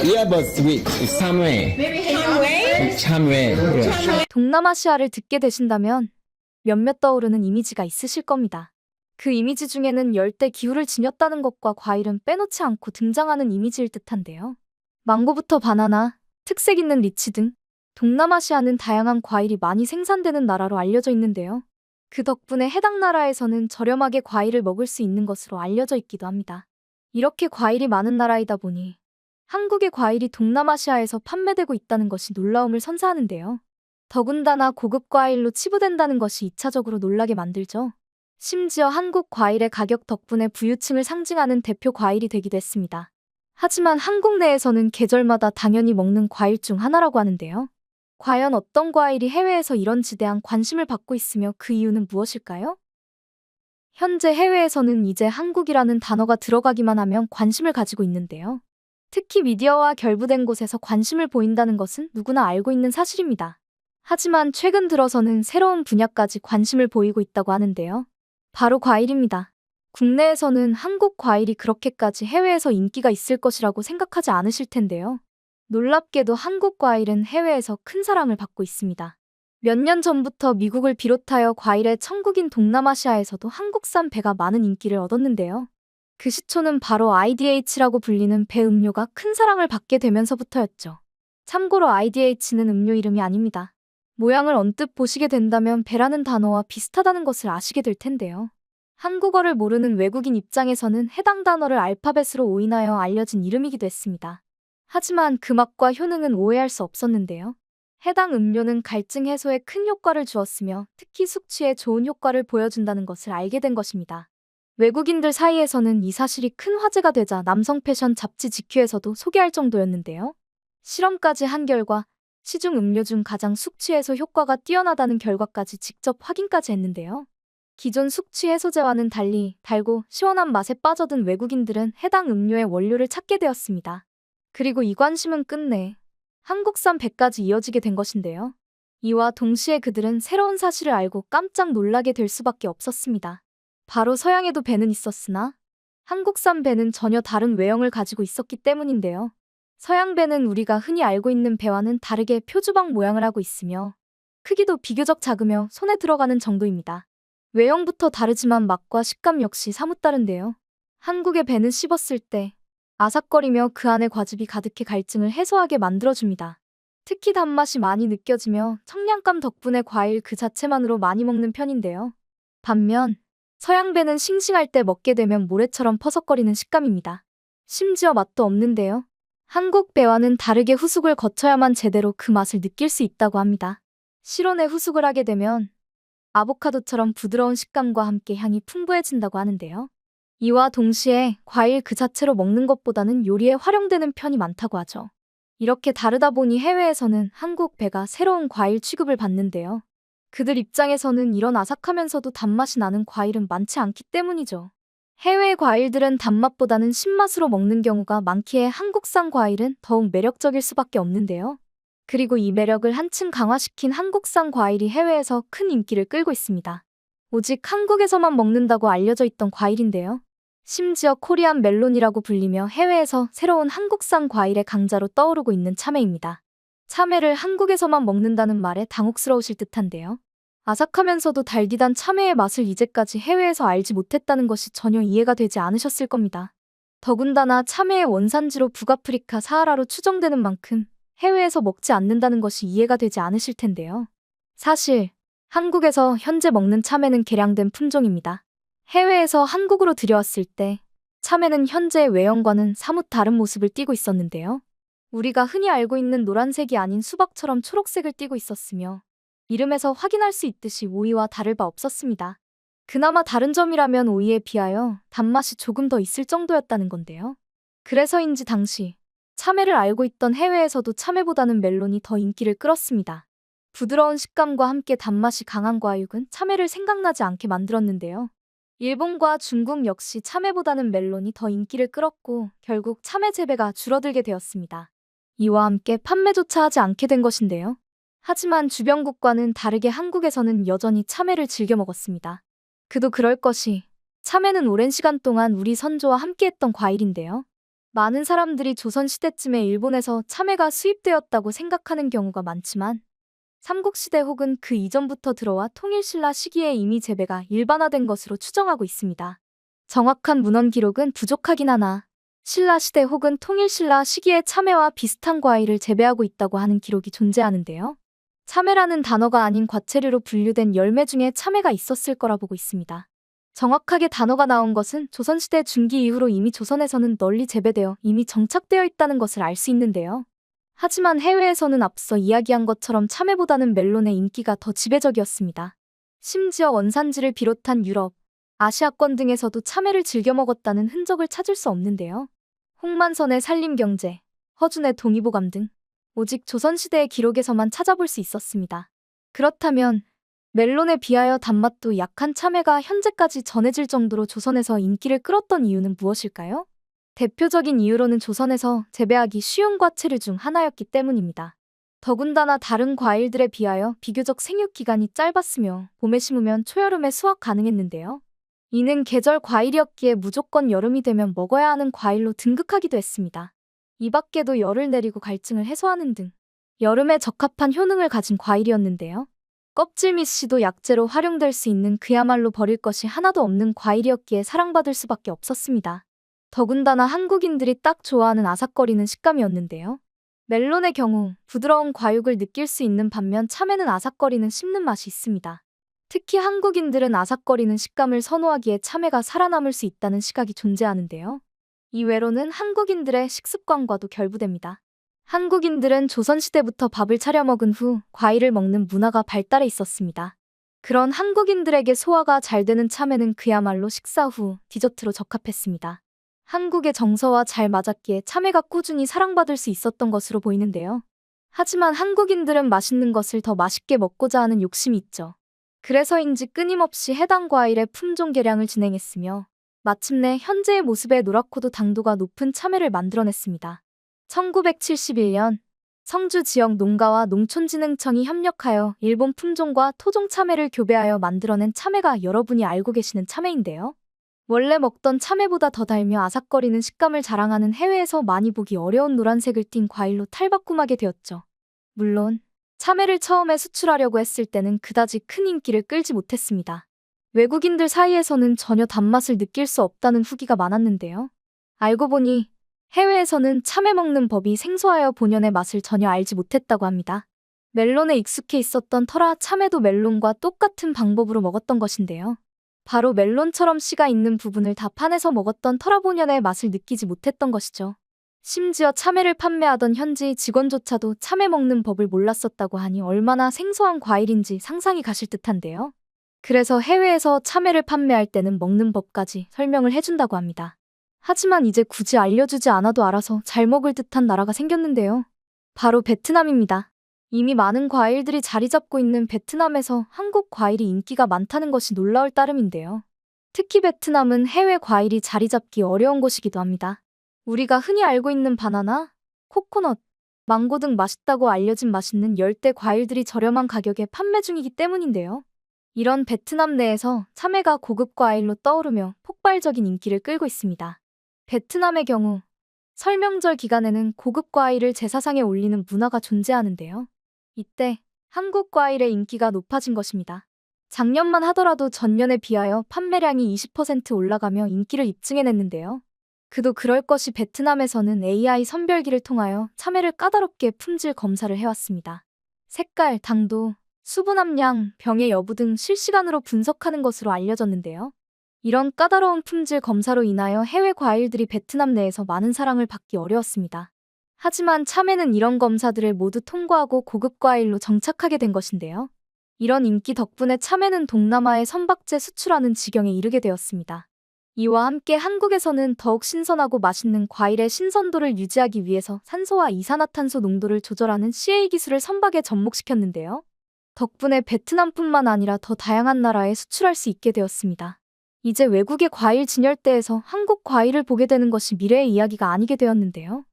Yeah, but with 참외. 참외. Yeah. 동남아시아를 듣게 되신다면 몇몇 떠오르는 이미지가 있으실 겁니다. 그 이미지 중에는 열대 기후를 지녔다는 것과 과일은 빼놓지 않고 등장하는 이미지일 듯한데요. 망고부터 바나나, 특색 있는 리치 등 동남아시아는 다양한 과일이 많이 생산되는 나라로 알려져 있는데요. 그 덕분에 해당 나라에서는 저렴하게 과일을 먹을 수 있는 것으로 알려져 있기도 합니다. 이렇게 과일이 많은 나라이다 보니 한국의 과일이 동남아시아에서 판매되고 있다는 것이 놀라움을 선사하는데요. 더군다나 고급 과일로 치부된다는 것이 2차적으로 놀라게 만들죠. 심지어 한국 과일의 가격 덕분에 부유층을 상징하는 대표 과일이 되기도 했습니다. 하지만 한국 내에서는 계절마다 당연히 먹는 과일 중 하나라고 하는데요. 과연 어떤 과일이 해외에서 이런 지대한 관심을 받고 있으며 그 이유는 무엇일까요? 현재 해외에서는 이제 한국이라는 단어가 들어가기만 하면 관심을 가지고 있는데요. 특히 미디어와 결부된 곳에서 관심을 보인다는 것은 누구나 알고 있는 사실입니다. 하지만 최근 들어서는 새로운 분야까지 관심을 보이고 있다고 하는데요. 바로 과일입니다. 국내에서는 한국 과일이 그렇게까지 해외에서 인기가 있을 것이라고 생각하지 않으실 텐데요. 놀랍게도 한국 과일은 해외에서 큰 사랑을 받고 있습니다. 몇 년 전부터 미국을 비롯하여 과일의 천국인 동남아시아에서도 한국산 배가 많은 인기를 얻었는데요. 그 시초는 바로 IDH라고 불리는 배 음료가 큰 사랑을 받게 되면서부터였죠. 참고로 IDH는 음료 이름이 아닙니다. 모양을 언뜻 보시게 된다면 배라는 단어와 비슷하다는 것을 아시게 될 텐데요. 한국어를 모르는 외국인 입장에서는 해당 단어를 알파벳으로 오인하여 알려진 이름이기도 했습니다. 하지만 그 맛과 효능은 오해할 수 없었는데요. 해당 음료는 갈증 해소에 큰 효과를 주었으며 특히 숙취에 좋은 효과를 보여준다는 것을 알게 된 것입니다. 외국인들 사이에서는 이 사실이 큰 화제가 되자 남성 패션 잡지 GQ에서도 소개할 정도였는데요. 실험까지 한 결과 시중 음료 중 가장 숙취 해소 효과가 뛰어나다는 결과까지 직접 확인까지 했는데요. 기존 숙취 해소제와는 달리 달고 시원한 맛에 빠져든 외국인들은 해당 음료의 원료를 찾게 되었습니다. 그리고 이 관심은 끝내 한국산 배까지 이어지게 된 것인데요. 이와 동시에 그들은 새로운 사실을 알고 깜짝 놀라게 될 수밖에 없었습니다. 바로 서양에도 배는 있었으나 한국산 배는 전혀 다른 외형을 가지고 있었기 때문인데요. 서양 배는 우리가 흔히 알고 있는 배와는 다르게 표주방 모양을 하고 있으며 크기도 비교적 작으며 손에 들어가는 정도입니다. 외형부터 다르지만 맛과 식감 역시 사뭇 다른데요. 한국의 배는 씹었을 때 아삭거리며 그 안에 과즙이 가득해 갈증을 해소하게 만들어줍니다. 특히 단맛이 많이 느껴지며 청량감 덕분에 과일 그 자체만으로 많이 먹는 편인데요. 반면 서양 배는 싱싱할 때 먹게 되면 모래처럼 퍼석거리는 식감입니다. 심지어 맛도 없는데요. 한국 배와는 다르게 후숙을 거쳐야만 제대로 그 맛을 느낄 수 있다고 합니다. 실온에 후숙을 하게 되면 아보카도처럼 부드러운 식감과 함께 향이 풍부해진다고 하는데요. 이와 동시에 과일 그 자체로 먹는 것보다는 요리에 활용되는 편이 많다고 하죠. 이렇게 다르다 보니 해외에서는 한국 배가 새로운 과일 취급을 받는데요. 그들 입장에서는 이런 아삭하면서도 단맛이 나는 과일은 많지 않기 때문이죠. 해외 과일들은 단맛보다는 신맛으로 먹는 경우가 많기에 한국산 과일은 더욱 매력적일 수밖에 없는데요. 그리고 이 매력을 한층 강화시킨 한국산 과일이 해외에서 큰 인기를 끌고 있습니다. 오직 한국에서만 먹는다고 알려져 있던 과일인데요. 심지어 코리안 멜론이라고 불리며 해외에서 새로운 한국산 과일의 강자로 떠오르고 있는 참외입니다. 참외를 한국에서만 먹는다는 말에 당혹스러우실 듯한데요. 아삭하면서도 달디단 참외의 맛을 이제까지 해외에서 알지 못했다는 것이 전혀 이해가 되지 않으셨을 겁니다. 더군다나 참외의 원산지로 북아프리카 사하라로 추정되는 만큼 해외에서 먹지 않는다는 것이 이해가 되지 않으실 텐데요. 사실 한국에서 현재 먹는 참외는 개량된 품종입니다. 해외에서 한국으로 들여왔을 때 참외는 현재의 외형과는 사뭇 다른 모습을 띠고 있었는데요. 우리가 흔히 알고 있는 노란색이 아닌 수박처럼 초록색을 띠고 있었으며 이름에서 확인할 수 있듯이 오이와 다를 바 없었습니다. 그나마 다른 점이라면 오이에 비하여 단맛이 조금 더 있을 정도였다는 건데요. 그래서인지 당시 참외를 알고 있던 해외에서도 참외보다는 멜론이 더 인기를 끌었습니다. 부드러운 식감과 함께 단맛이 강한 과육은 참외를 생각나지 않게 만들었는데요. 일본과 중국 역시 참외보다는 멜론이 더 인기를 끌었고 결국 참외 재배가 줄어들게 되었습니다. 이와 함께 판매조차 하지 않게 된 것인데요. 하지만 주변국과는 다르게 한국에서는 여전히 참외를 즐겨 먹었습니다. 그도 그럴 것이 참외는 오랜 시간 동안 우리 선조와 함께했던 과일인데요. 많은 사람들이 조선시대쯤에 일본에서 참외가 수입되었다고 생각하는 경우가 많지만 삼국시대 혹은 그 이전부터 들어와 통일신라 시기에 이미 재배가 일반화된 것으로 추정하고 있습니다. 정확한 문헌 기록은 부족하긴 하나 신라시대 혹은 통일신라 시기에 참외와 비슷한 과일을 재배하고 있다고 하는 기록이 존재하는데요. 참외라는 단어가 아닌 과체류로 분류된 열매 중에 참외가 있었을 거라 보고 있습니다. 정확하게 단어가 나온 것은 조선시대 중기 이후로 이미 조선에서는 널리 재배되어 이미 정착되어 있다는 것을 알 수 있는데요. 하지만 해외에서는 앞서 이야기한 것처럼 참외보다는 멜론의 인기가 더 지배적이었습니다. 심지어 원산지를 비롯한 유럽, 아시아권 등에서도 참외를 즐겨 먹었다는 흔적을 찾을 수 없는데요. 홍만선의 산림경제, 허준의 동의보감 등 오직 조선시대의 기록에서만 찾아볼 수 있었습니다. 그렇다면 멜론에 비하여 단맛도 약한 참외가 현재까지 전해질 정도로 조선에서 인기를 끌었던 이유는 무엇일까요? 대표적인 이유로는 조선에서 재배하기 쉬운 과체류 중 하나였기 때문입니다. 더군다나 다른 과일들에 비하여 비교적 생육 기간이 짧았으며 봄에 심으면 초여름에 수확 가능했는데요. 이는 계절 과일이었기에 무조건 여름이 되면 먹어야 하는 과일로 등극하기도 했습니다. 이 밖에도 열을 내리고 갈증을 해소하는 등 여름에 적합한 효능을 가진 과일이었는데요. 껍질 및 씨도 약재로 활용될 수 있는 그야말로 버릴 것이 하나도 없는 과일이었기에 사랑받을 수밖에 없었습니다. 더군다나 한국인들이 딱 좋아하는 아삭거리는 식감이었는데요. 멜론의 경우 부드러운 과육을 느낄 수 있는 반면 참외는 아삭거리는 씹는 맛이 있습니다. 특히 한국인들은 아삭거리는 식감을 선호하기에 참외가 살아남을 수 있다는 시각이 존재하는데요. 이외로는 한국인들의 식습관과도 결부됩니다. 한국인들은 조선시대부터 밥을 차려 먹은 후 과일을 먹는 문화가 발달해 있었습니다. 그런 한국인들에게 소화가 잘 되는 참외는 그야말로 식사 후 디저트로 적합했습니다. 한국의 정서와 잘 맞았기에 참외가 꾸준히 사랑받을 수 있었던 것으로 보이는데요. 하지만 한국인들은 맛있는 것을 더 맛있게 먹고자 하는 욕심이 있죠. 그래서인지 끊임없이 해당 과일의 품종 개량을 진행했으며 마침내 현재의 모습에 노랗고도 당도가 높은 참외를 만들어냈습니다. 1971년 성주 지역 농가와 농촌진흥청이 협력하여 일본 품종과 토종 참외를 교배하여 만들어낸 참외가 여러분이 알고 계시는 참외인데요. 원래 먹던 참외보다 더 달며 아삭거리는 식감을 자랑하는 해외에서 많이 보기 어려운 노란색을 띤 과일로 탈바꿈하게 되었죠. 물론 참외를 처음에 수출하려고 했을 때는 그다지 큰 인기를 끌지 못했습니다. 외국인들 사이에서는 전혀 단맛을 느낄 수 없다는 후기가 많았는데요. 알고 보니 해외에서는 참외 먹는 법이 생소하여 본연의 맛을 전혀 알지 못했다고 합니다. 멜론에 익숙해 있었던 터라 참외도 멜론과 똑같은 방법으로 먹었던 것인데요. 바로 멜론처럼 씨가 있는 부분을 다 파내서 먹었던 터라 본연의 맛을 느끼지 못했던 것이죠. 심지어 참외를 판매하던 현지 직원조차도 참외 먹는 법을 몰랐었다고 하니 얼마나 생소한 과일인지 상상이 가실 듯한데요. 그래서 해외에서 참외를 판매할 때는 먹는 법까지 설명을 해준다고 합니다. 하지만 이제 굳이 알려주지 않아도 알아서 잘 먹을 듯한 나라가 생겼는데요. 바로 베트남입니다. 이미 많은 과일들이 자리 잡고 있는 베트남에서 한국 과일이 인기가 많다는 것이 놀라울 따름인데요. 특히 베트남은 해외 과일이 자리 잡기 어려운 곳이기도 합니다. 우리가 흔히 알고 있는 바나나, 코코넛, 망고 등 맛있다고 알려진 맛있는 열대 과일들이 저렴한 가격에 판매 중이기 때문인데요. 이런 베트남 내에서 참외가 고급 과일로 떠오르며 폭발적인 인기를 끌고 있습니다. 베트남의 경우 설명절 기간에는 고급 과일을 제사상에 올리는 문화가 존재하는데요. 이때 한국 과일의 인기가 높아진 것입니다. 작년만 하더라도 전년에 비하여 판매량이 20% 올라가며 인기를 입증해냈는데요. 그도 그럴 것이 베트남에서는 AI 선별기를 통하여 참외를 까다롭게 품질 검사를 해왔습니다. 색깔, 당도, 수분 함량, 병의 여부 등 실시간으로 분석하는 것으로 알려졌는데요. 이런 까다로운 품질 검사로 인하여 해외 과일들이 베트남 내에서 많은 사랑을 받기 어려웠습니다. 하지만 참외는 이런 검사들을 모두 통과하고 고급 과일로 정착하게 된 것인데요. 이런 인기 덕분에 참외는 동남아에 선박제 수출하는 지경에 이르게 되었습니다. 이와 함께 한국에서는 더욱 신선하고 맛있는 과일의 신선도를 유지하기 위해서 산소와 이산화탄소 농도를 조절하는 CA 기술을 선박에 접목시켰는데요. 덕분에 베트남뿐만 아니라 더 다양한 나라에 수출할 수 있게 되었습니다. 이제 외국의 과일 진열대에서 한국 과일을 보게 되는 것이 미래의 이야기가 아니게 되었는데요.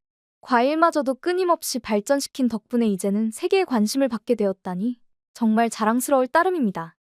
과일마저도 끊임없이 발전시킨 덕분에 이제는 세계의 관심을 받게 되었다니 정말 자랑스러울 따름입니다.